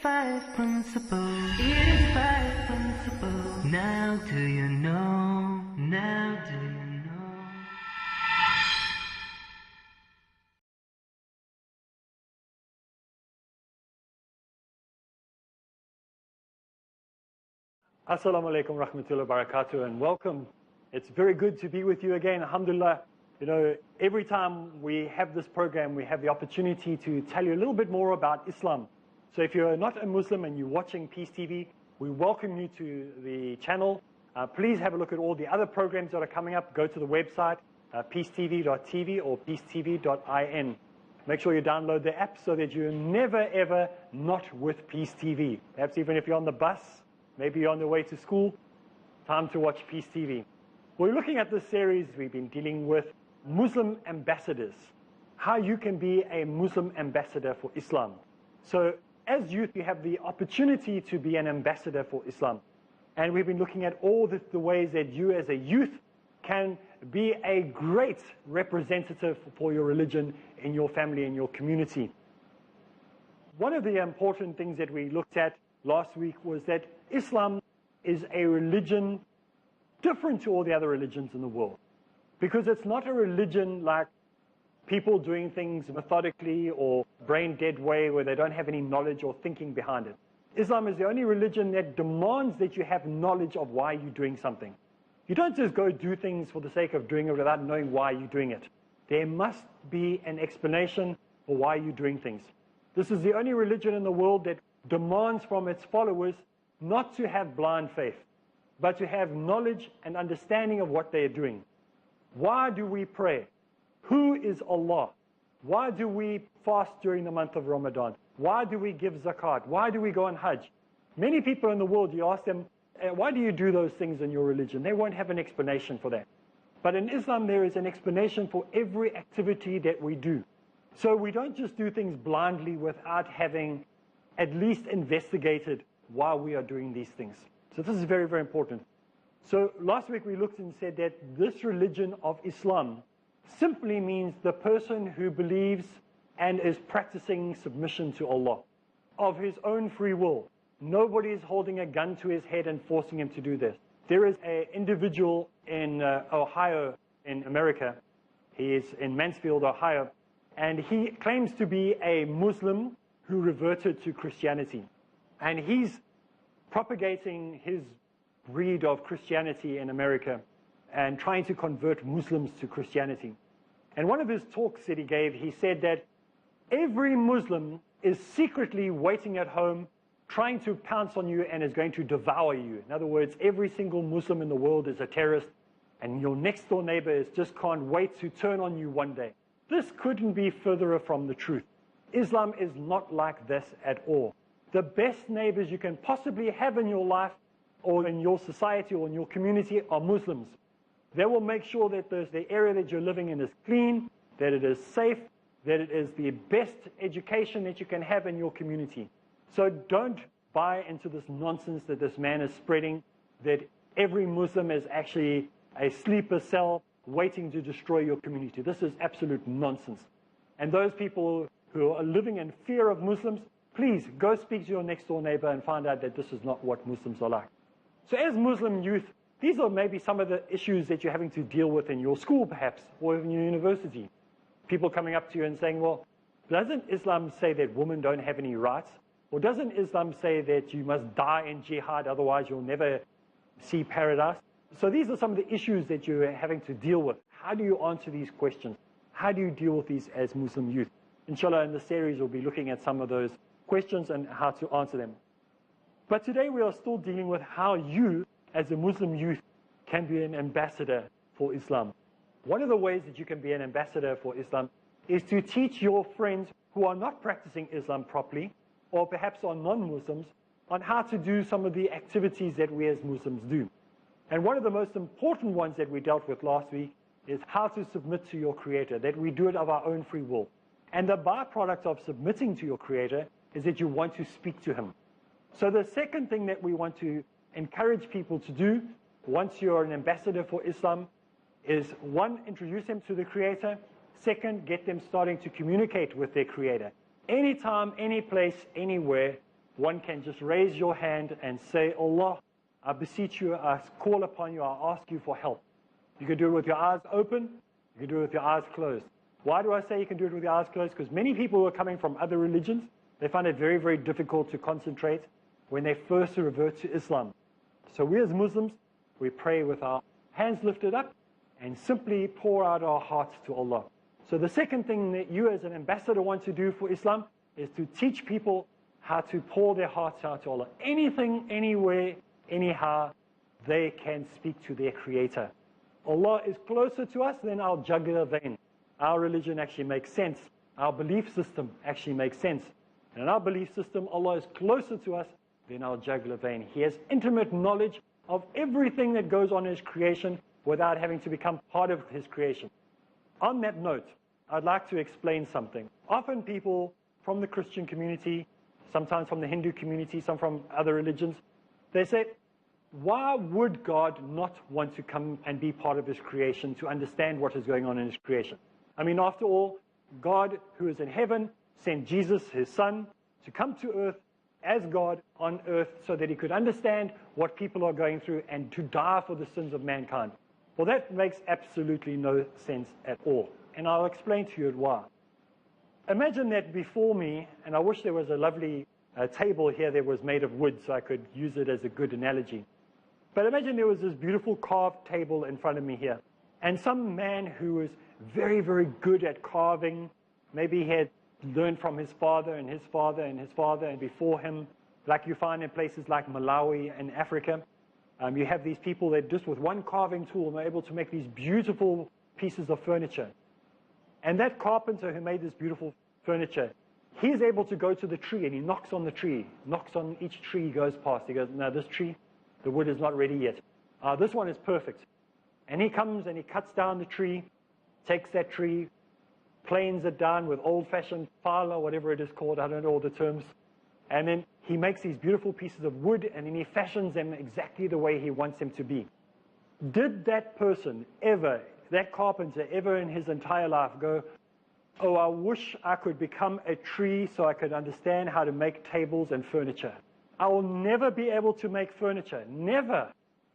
five principles. Here's five principles. Now do you know? Now do you know? Assalamu alaikum rahmatullahi wa barakatuh, and welcome. It's very good to be with you again, alhamdulillah. You know, every time we have this program, we have the opportunity to tell you a little bit more about Islam. So if you're not a Muslim and you're watching Peace TV, we welcome you to the channel. Please have a look at all the other programs that are coming up. Go to the website, peacetv.tv or peacetv.in. Make sure you download the app so that you're never ever not with Peace TV. Perhaps even if you're on the bus, maybe you're on the way to school, time to watch Peace TV. We're looking at this series, we've been dealing with Muslim ambassadors, how you can be a Muslim ambassador for Islam. So as youth, you have the opportunity to be an ambassador for Islam. And we've been looking at all the ways that you as a youth can be a great representative for your religion in your family and your community. One of the important things that we looked at last week was that Islam is a religion different to all the other religions in the world. Because it's not a religion like people doing things methodically or brain-dead way where they don't have any knowledge or thinking behind it. Islam is the only religion that demands that you have knowledge of why you're doing something. You don't just go do things for the sake of doing it without knowing why you're doing it. There must be an explanation for why you're doing things. This is the only religion in the world that demands from its followers not to have blind faith, but to have knowledge and understanding of what they are doing. Why do we pray? Who is Allah? Why do we fast during the month of Ramadan? Why do we give zakat? Why do we go on Hajj? Many people in the world, you ask them, why do you do those things in your religion? They won't have an explanation for that. But in Islam, there is an explanation for every activity that we do. So we don't just do things blindly without having at least investigated why we are doing these things. So this is very, very important. So last week we looked and said that this religion of Islam simply means the person who believes and is practicing submission to Allah of his own free will. Nobody is holding a gun to his head and forcing him to do this. There is an individual in Ohio in America. He is in Mansfield, Ohio, and he claims to be a Muslim who reverted to Christianity. And he's propagating his breed of Christianity in America and trying to convert Muslims to Christianity. And one of his talks that he gave, he said that every Muslim is secretly waiting at home, trying to pounce on you and is going to devour you. In other words, every single Muslim in the world is a terrorist, and your next door neighbor just can't wait to turn on you one day. This couldn't be further from the truth. Islam is not like this at all. The best neighbors you can possibly have in your life or in your society or in your community are Muslims. They will make sure that the area that you're living in is clean, that it is safe, that it is the best education that you can have in your community. So don't buy into this nonsense that this man is spreading, that every Muslim is actually a sleeper cell waiting to destroy your community. This is absolute nonsense. And those people who are living in fear of Muslims, please go speak to your next door neighbor and find out that this is not what Muslims are like. So as Muslim youth, these are maybe some of the issues that you're having to deal with in your school perhaps, or in your university. People coming up to you and saying, well, doesn't Islam say that women don't have any rights? Or doesn't Islam say that you must die in jihad, otherwise you'll never see paradise? So these are some of the issues that you're having to deal with. How do you answer these questions? How do you deal with these as Muslim youth? Inshallah, in the series, we'll be looking at some of those questions and how to answer them. But today we are still dealing with how you, as a Muslim youth, can be an ambassador for Islam. One of the ways that you can be an ambassador for Islam is to teach your friends who are not practicing Islam properly, or perhaps are non-Muslims, on how to do some of the activities that we as Muslims do. And one of the most important ones that we dealt with last week is how to submit to your Creator, that we do it of our own free will. And the byproduct of submitting to your Creator is that you want to speak to Him. So the second thing that we want to encourage people to do once you're an ambassador for Islam is, one, introduce them to the Creator. Second, get them starting to communicate with their Creator. Anytime, any place, anywhere, one can just raise your hand and say, Allah, I beseech you, I call upon you, I ask you for help. You can do it with your eyes open, you can do it with your eyes closed. Why do I say you can do it with your eyes closed? Because many people who are coming from other religions, they find it very, very difficult to concentrate when they first revert to Islam. So we as Muslims, we pray with our hands lifted up and simply pour out our hearts to Allah. So the second thing that you as an ambassador want to do for Islam is to teach people how to pour their hearts out to Allah. Anything, anywhere, anyhow, they can speak to their Creator. Allah is closer to us than our jugular vein. Our religion actually makes sense. Our belief system actually makes sense. And in our belief system, Allah is closer to us than our jugular vein. He has intimate knowledge of everything that goes on in His creation without having to become part of His creation. On that note, I'd like to explain something. Often people from the Christian community, sometimes from the Hindu community, some from other religions, they say, why would God not want to come and be part of His creation to understand what is going on in His creation? I mean, after all, God, who is in heaven, sent Jesus, His Son, to come to earth as God on earth so that He could understand what people are going through and to die for the sins of mankind. Well, that makes absolutely no sense at all. And I'll explain to you why. Imagine that before me, and I wish there was a lovely table here that was made of wood so I could use it as a good analogy. But imagine there was this beautiful carved table in front of me here. And some man who was very, very good at carving, maybe he had learned from his father and his father and his father and before him, like you find in places like Malawi and Africa. You have these people that just with one carving tool are able to make these beautiful pieces of furniture. And that carpenter who made this beautiful furniture, he's able to go to the tree and he knocks on the tree, knocks on each tree he goes past. He goes, no, this tree, the wood is not ready yet. This one is perfect. And he comes and he cuts down the tree, takes that tree, planes it down with old-fashioned file or whatever it is called, I don't know all the terms. And then he makes these beautiful pieces of wood and then he fashions them exactly the way he wants them to be. Did that person ever, that carpenter ever in his entire life go, oh, I wish I could become a tree so I could understand how to make tables and furniture. I will never be able to make furniture, never,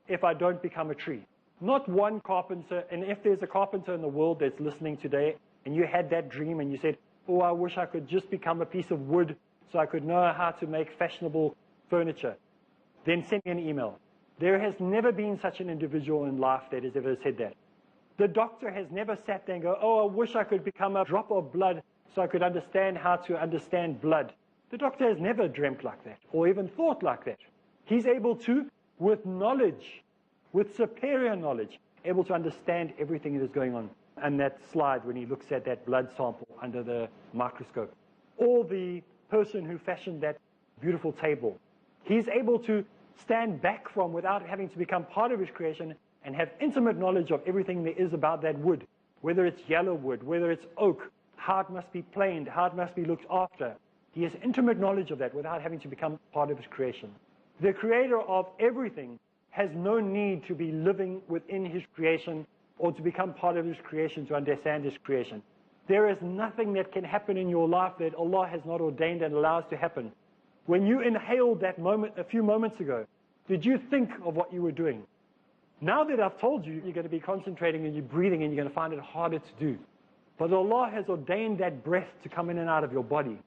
if I don't become a tree. Not one carpenter, and if there's a carpenter in the world that's listening today, and you had that dream and you said, oh, I wish I could just become a piece of wood so I could know how to make fashionable furniture, then send me an email. There has never been such an individual in life that has ever said that. The doctor has never sat there and go, oh, I wish I could become a drop of blood so I could understand how to understand blood. The doctor has never dreamt like that or even thought like that. He's able to, with knowledge, with superior knowledge, able to understand everything that is going on. And that slide when he looks at that blood sample under the microscope. Or the person who fashioned that beautiful table. He's able to stand back from without having to become part of his creation and have intimate knowledge of everything there is about that wood, whether it's yellow wood, whether it's oak, how it must be planed, how it must be looked after. He has intimate knowledge of that without having to become part of his creation. The creator of everything has no need to be living within his creation or to become part of his creation to understand his creation. There is nothing that can happen in your life that Allah has not ordained and allows to happen. When you inhaled that moment a few moments ago, did you think of what you were doing? Now that I've told you, you're going to be concentrating and you're breathing and you're going to find it harder to do. But Allah has ordained that breath to come in and out of your body.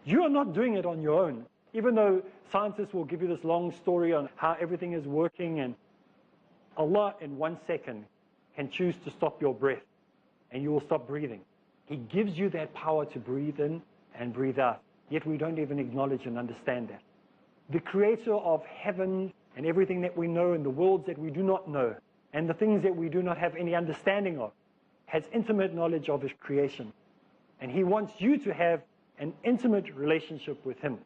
You are not doing it on your own. Even though scientists will give you this long story on how everything is working, and Allah in 1 second can choose to stop your breath and you will stop breathing. He gives you that power to breathe in and breathe out. Yet we don't even acknowledge and understand that. The creator of heaven and everything that we know and the worlds that we do not know and the things that we do not have any understanding of has intimate knowledge of his creation. And he wants you to have an intimate relationship with him.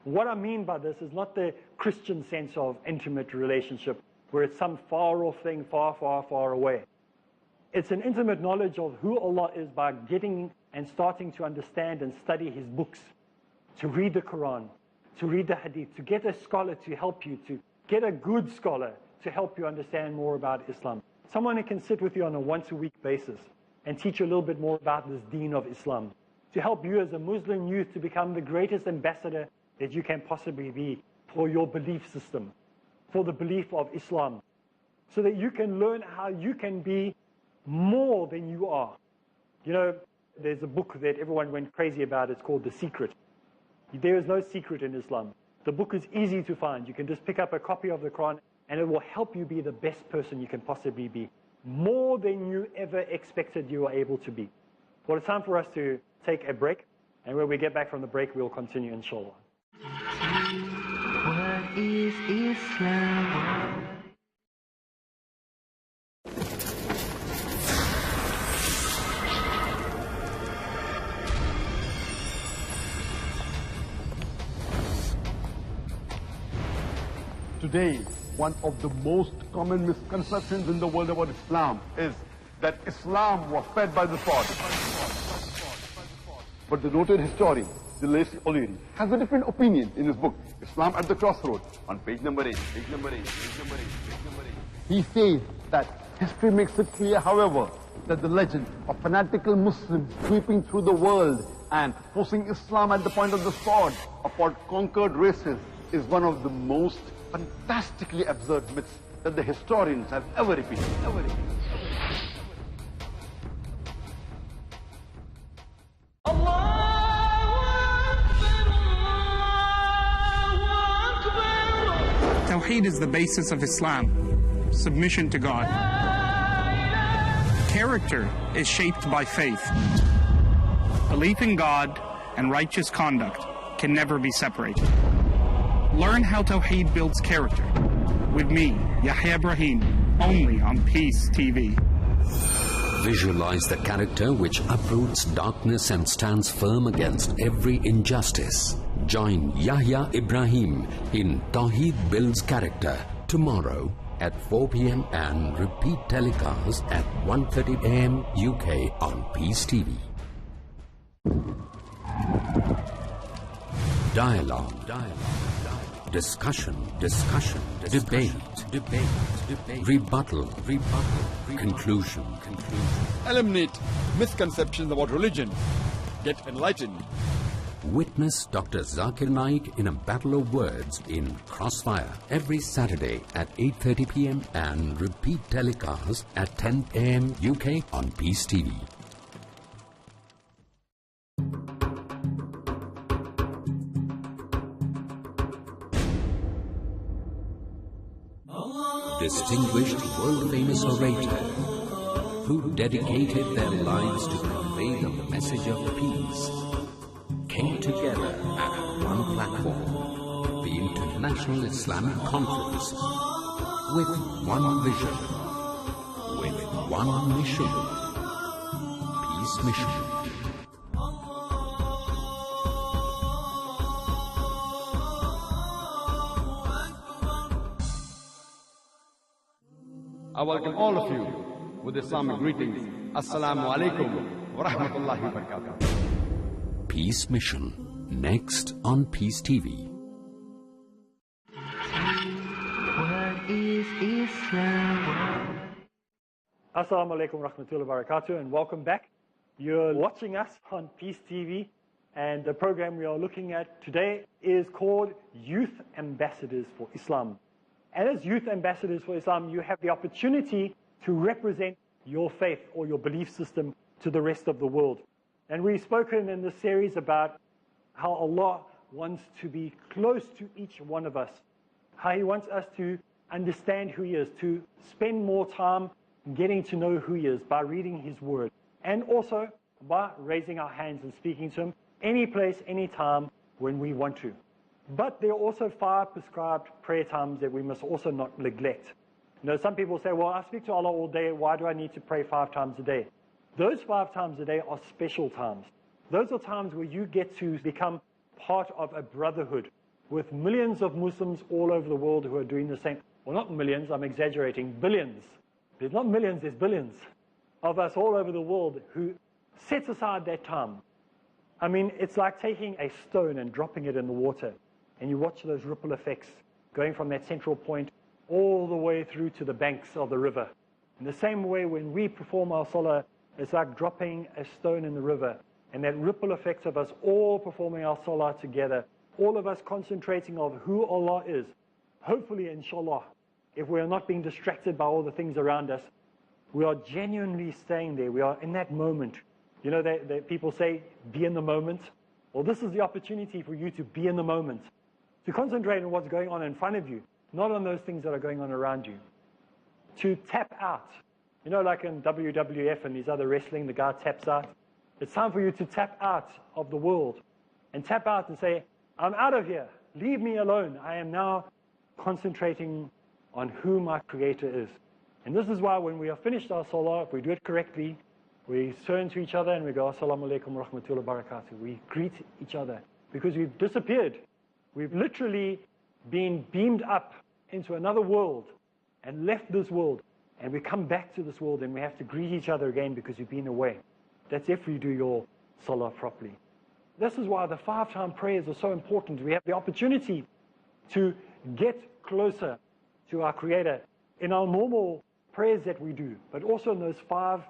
What I mean by this is not the Christian sense of intimate relationship where it's some far off thing far, far, far away. It's an intimate knowledge of who Allah is by getting and starting to understand and study his books, to read the Quran, to read the Hadith, to get a scholar to help you, to get a good scholar to help you understand more about Islam. Someone who can sit with you on a once-a-week basis and teach you a little bit more about this deen of Islam, to help you as a Muslim youth to become the greatest ambassador that you can possibly be for your belief system, for the belief of Islam, so that you can learn how you can be more than you are. You know, there's a book that everyone went crazy about. It's called The Secret. There is no secret in Islam. The book is easy to find. You can just pick up a copy of the Quran and it will help you be the best person you can possibly be, more than you ever expected you were able to be. Well, it's time for us to take a break, and when we get back from the break, we'll continue, inshallah. What is Islam? Today, one of the most common misconceptions in the world about Islam is that Islam was fed by the sword. But the noted historian, Dilesh O'Leary, has a different opinion in his book, Islam at the Crossroads, on page number 8. He says that history makes it clear, however, that the legend of fanatical Muslims sweeping through the world and forcing Islam at the point of the sword upon conquered races is one of the most fantastically absurd myths that the historians have ever repeated. Tawheed is the basis of Islam, submission to God. Character is shaped by faith. Belief in God and righteous conduct can never be separated. Learn how Tawheed builds character with me, Yahya Ibrahim, only on Peace TV. Visualize the character which uproots darkness and stands firm against every injustice. Join Yahya Ibrahim in Tawheed Builds Character tomorrow at 4 p.m. and repeat telecast at 1:30 a.m. UK on Peace TV. Dialogue. Discussion. Debate. Rebuttal. Conclusion. Eliminate misconceptions about religion. Get enlightened. Witness Dr. Zakir Naik in a battle of words in Crossfire every Saturday at 8:30 p.m. and repeat telecast at 10 a.m. UK on Peace TV. Distinguished world-famous orator who dedicated their lives to convey the message of peace came together at one platform, the International Islamic Conference, with one vision, with one mission, Peace Mission. I welcome all of you with Islamic greetings. Assalamu alaikum wa rahmatullahi wa barakatuh. Peace Mission, next on Peace TV. What is Islam? Assalamu alaikum rahmatullahi wa barakatuh, and welcome back. You're watching us on Peace TV, and the program we are looking at today is called Youth Ambassadors for Islam. And as Youth Ambassadors for Islam, you have the opportunity to represent your faith or your belief system to the rest of the world. And we've spoken in this series about how Allah wants to be close to each one of us, how He wants us to understand who He is, to spend more time getting to know who He is by reading His Word, and also by raising our hands and speaking to Him any place, any time when we want to. But there are also 5 prescribed prayer times that we must also not neglect. You know, some people say, well, I speak to Allah all day, why do I need to pray 5 times a day? Those 5 times a day are special times. Those are times where you get to become part of a brotherhood with millions of Muslims all over the world who are doing the same. Well, not millions, I'm exaggerating, billions. There's not millions, there's billions of us all over the world who sets aside that time. I mean, it's like taking a stone and dropping it in the water, and you watch those ripple effects going from that central point all the way through to the banks of the river. In the same way, when we perform our salah, it's like dropping a stone in the river, and that ripple effects of us all performing our salah together all of us concentrating on who Allah is. Hopefully, inshallah, if we are not being distracted by all the things around us, we are genuinely staying there. We are in that moment. You know, people say, be in the moment. Well, this is the opportunity for you to be in the moment, to concentrate on what's going on in front of you, not on those things that are going on around you. To tap out. You know, like in WWF and these other wrestling, the guy taps out. It's time for you to tap out of the world and tap out and say, I'm out of here. Leave me alone. I am now concentrating on who my Creator is. And this is why when we have finished our salah, if we do it correctly, we turn to each other and we go, Assalamu alaikum wa rahmatullahi wa barakatuh. We greet each other because we've disappeared. We've literally been beamed up into another world and left this world. And we come back to this world and we have to greet each other again because we've been away. That's if you do your salah properly. This is why the 5-time prayers are so important. We have the opportunity to get closer to our Creator in our normal prayers that we do, but also in those 5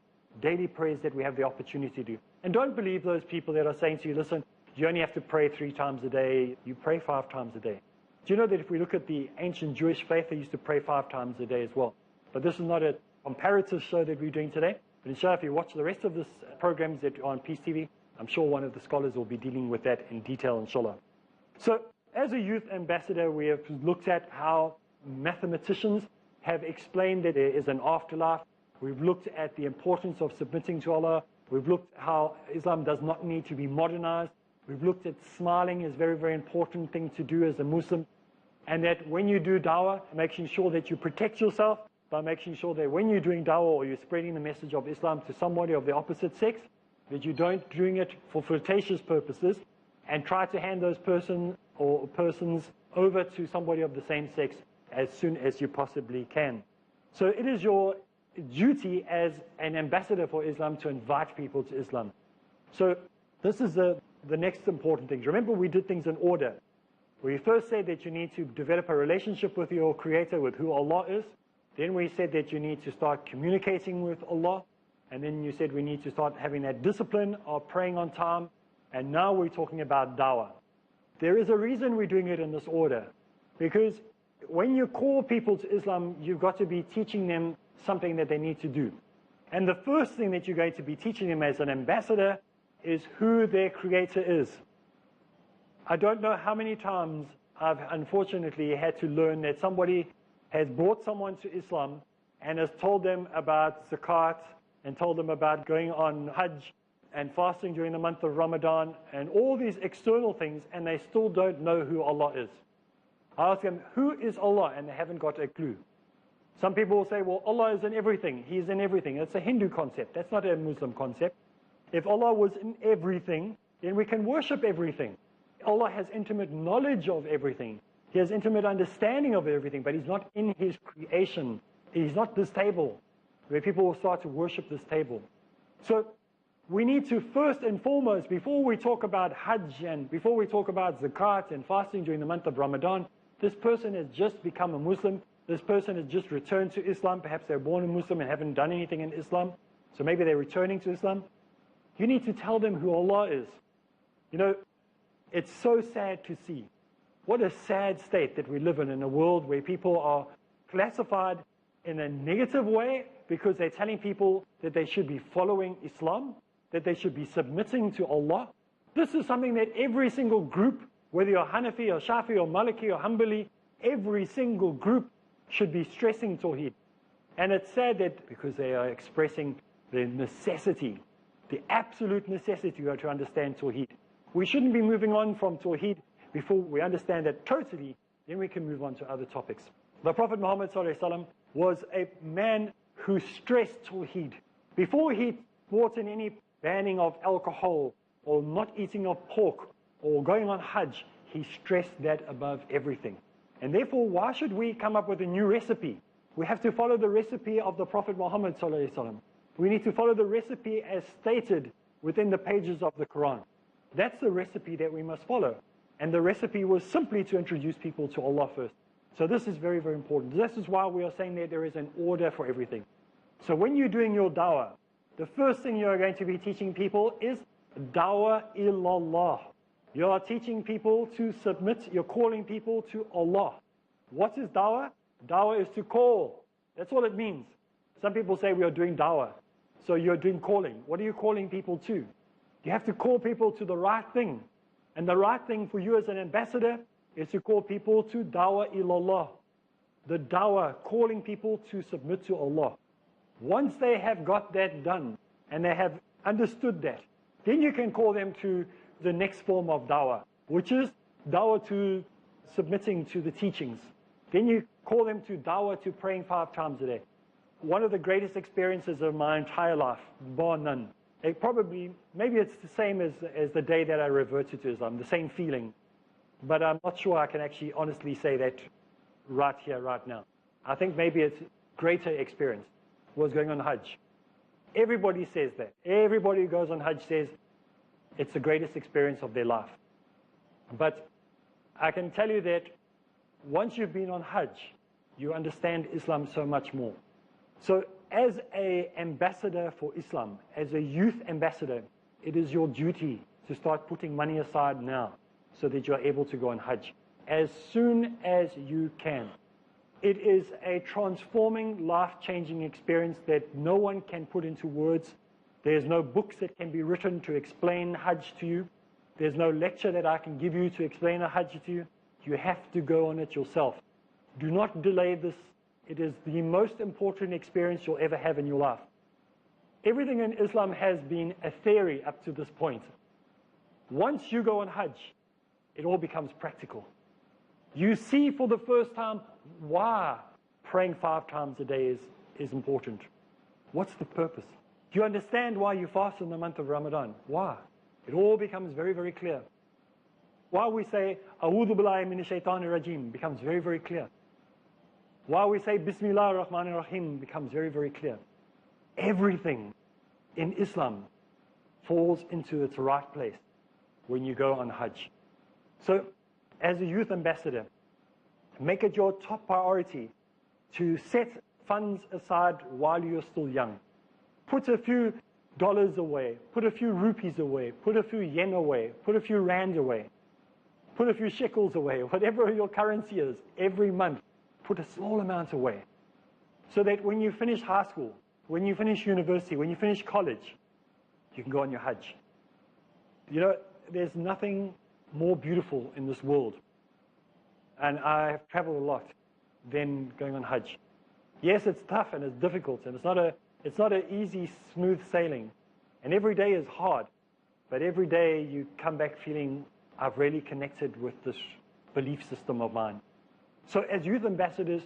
daily prayers that we have the opportunity to do. And don't believe those people that are saying to you, listen, you only have to pray 3 times a day, you pray 5 times a day. Do you know that if we look at the ancient Jewish faith, they used to pray 5 times a day as well? But this is not a comparative show that we're doing today. But inshallah, if you watch the rest of this programs that are on Peace TV, I'm sure one of the scholars will be dealing with that in detail, inshallah. So, as a youth ambassador, we have looked at how mathematicians have explained that there is an afterlife. We've looked at the importance of submitting to Allah. We've looked at how Islam does not need to be modernized. We've looked at smiling is a very, very important thing to do as a Muslim. And that when you do dawah, making sure that you protect yourself by making sure that when you're doing dawah or you're spreading the message of Islam to somebody of the opposite sex, that you don't doing it for flirtatious purposes and try to hand those person or persons over to somebody of the same sex as soon as you possibly can. So it is your duty as an ambassador for Islam to invite people to Islam. So this is the next important thing. Remember, we did things in order. We first said that you need to develop a relationship with your Creator, with who Allah is. Then we said that you need to start communicating with Allah. And then you said we need to start having that discipline of praying on time. And now we're talking about dawah. There is a reason we're doing it in this order. Because when you call people to Islam, you've got to be teaching them something that they need to do. And the first thing that you're going to be teaching them as an ambassador is who their Creator is. I don't know how many times I've unfortunately had to learn that somebody has brought someone to Islam and has told them about zakat and told them about going on Hajj and fasting during the month of Ramadan and all these external things, and they still don't know who Allah is. I ask them, who is Allah? And they haven't got a clue. Some people will say, well, Allah is in everything. He is in everything. It's a Hindu concept. That's not a Muslim concept. If Allah was in everything, then we can worship everything. Allah has intimate knowledge of everything. He has intimate understanding of everything, but He's not in His creation. He's not this table, where people will start to worship this table. So we need to first and foremost, before we talk about Hajj and before we talk about zakat and fasting during the month of Ramadan, this person has just become a Muslim. This person has just returned to Islam. Perhaps they're born a Muslim and haven't done anything in Islam. So maybe they're returning to Islam. You need to tell them who Allah is. You know, it's so sad to see. What a sad state that we live in a world where people are classified in a negative way because they're telling people that they should be following Islam, that they should be submitting to Allah. This is something that every single group, whether you're Hanafi or Shafi or Maliki or Hanbali, every single group should be stressing Tawheed. And it's sad that because they are expressing the necessity, the absolute necessity to understand Tawheed. We shouldn't be moving on from Tawheed before we understand that totally, then we can move on to other topics. The Prophet Muhammad ﷺ was a man who stressed Tawheed. Before he brought in any banning of alcohol or not eating of pork or going on Hajj, he stressed that above everything. And therefore, why should we come up with a new recipe? We have to follow the recipe of the Prophet Muhammad ﷺ. We need to follow the recipe as stated within the pages of the Quran. That's the recipe that we must follow. And the recipe was simply to introduce people to Allah first. So this is very, very important. This is why we are saying that there is an order for everything. So when you're doing your dawah, the first thing you're going to be teaching people is dawah ilallah. You are teaching people to submit. You're calling people to Allah. What is dawah? Dawah is to call. That's all it means. Some people say we are doing dawah. So you're doing calling. What are you calling people to? You have to call people to the right thing. And the right thing for you as an ambassador is to call people to dawah ilallah. The dawah, calling people to submit to Allah. Once they have got that done, and they have understood that, then you can call them to the next form of dawah, which is dawah to submitting to the teachings. Then you call them to dawah to praying 5 times a day. One of the greatest experiences of my entire life, bar none. It probably, maybe it's the same as the day that I reverted to Islam, the same feeling. But I'm not sure I can actually honestly say that right here, right now. I think maybe it's greater experience was going on Hajj. Everybody says that. Everybody who goes on Hajj says it's the greatest experience of their life. But I can tell you that once you've been on Hajj, you understand Islam so much more. So as an ambassador for Islam, as a youth ambassador, it is your duty to start putting money aside now so that you're able to go on Hajj as soon as you can. It is a transforming, life-changing experience that no one can put into words. There's no books that can be written to explain Hajj to you. There's no lecture that I can give you to explain a Hajj to you. You have to go on it yourself. Do not delay this. It is the most important experience you'll ever have in your life. Everything in Islam has been a theory up to this point. Once you go on Hajj, it all becomes practical. You see for the first time why praying 5 times a day is important. What's the purpose? Do you understand why you fast in the month of Ramadan? Why? It all becomes very, very clear. Why we say, A'udhu billahi minash shaitanir rajim becomes very, very clear. Why we say Bismillah ar-Rahman ar-Rahim becomes very, very clear. Everything in Islam falls into its right place when you go on Hajj. So, as a youth ambassador, make it your top priority to set funds aside while you're still young. Put a few dollars away, put a few rupees away, put a few yen away, put a few rand away, put a few shekels away, whatever your currency is, every month. Put a small amount away so that when you finish high school, when you finish university, when you finish college, you can go on your Hajj. You know, there's nothing more beautiful in this world, and I have traveled a lot, than going on Hajj. Yes, it's tough and it's difficult, and it's not an easy, smooth sailing, and every day is hard, but every day you come back feeling, I've really connected with this belief system of mine. So as youth ambassadors,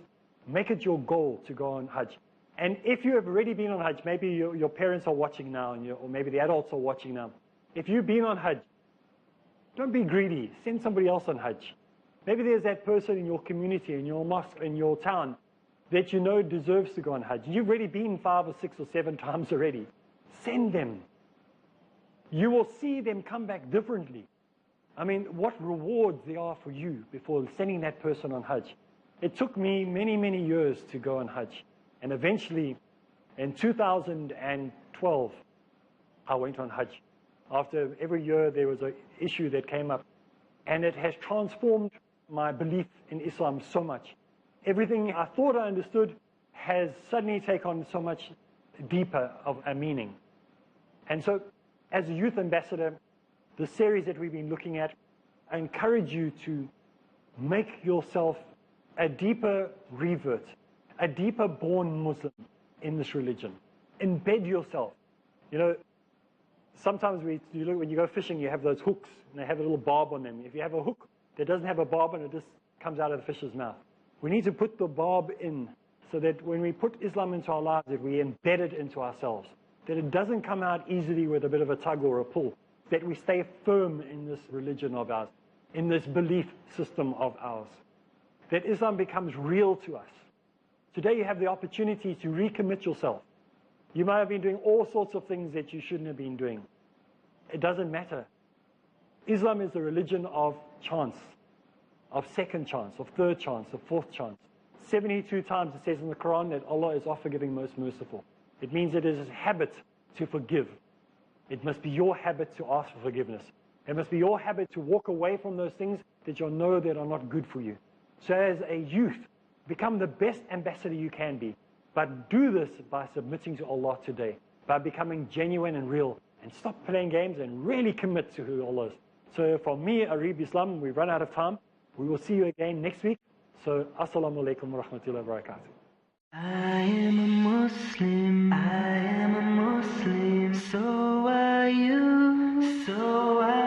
make it your goal to go on Hajj. And if you have already been on Hajj, maybe your parents are watching now, or maybe the adults are watching now. If you've been on Hajj, don't be greedy. Send somebody else on Hajj. Maybe there's that person in your community, in your mosque, in your town, that you know deserves to go on Hajj. You've already been 5 or 6 or 7 times already. Send them. You will see them come back differently. I mean, what rewards there are for you before sending that person on Hajj. It took me many, many years to go on Hajj. And eventually, in 2012, I went on Hajj. After every year, there was an issue that came up. And it has transformed my belief in Islam so much. Everything I thought I understood has suddenly taken on so much deeper of a meaning. And so, as a youth ambassador, the series that we've been looking at, I encourage you to make yourself a deeper revert, a deeper born Muslim in this religion. Embed yourself. You know, sometimes when you go fishing, you have those hooks, and they have a little barb on them. If you have a hook that doesn't have a barb on it, just comes out of the fish's mouth. We need to put the barb in so that when we put Islam into our lives, that we embed it into ourselves, that it doesn't come out easily with a bit of a tug or a pull, that we stay firm in this religion of ours, in this belief system of ours, that Islam becomes real to us. Today you have the opportunity to recommit yourself. You might have been doing all sorts of things that you shouldn't have been doing. It doesn't matter. Islam is a religion of chance, of second chance, of third chance, of fourth chance. 72 times it says in the Quran that Allah is all-forgiving, most merciful. It means it is a habit to forgive. It must be your habit to ask for forgiveness. It must be your habit to walk away from those things that you know that are not good for you. So as a youth, become the best ambassador you can be. But do this by submitting to Allah today, by becoming genuine and real, and stop playing games and really commit to who Allah is. So from me, Areeb Islam, we've run out of time. We will see you again next week. So, Assalamu alaikum wa rahmatullahi wa barakatuh. I am a Muslim, I am a Muslim, so are you, so are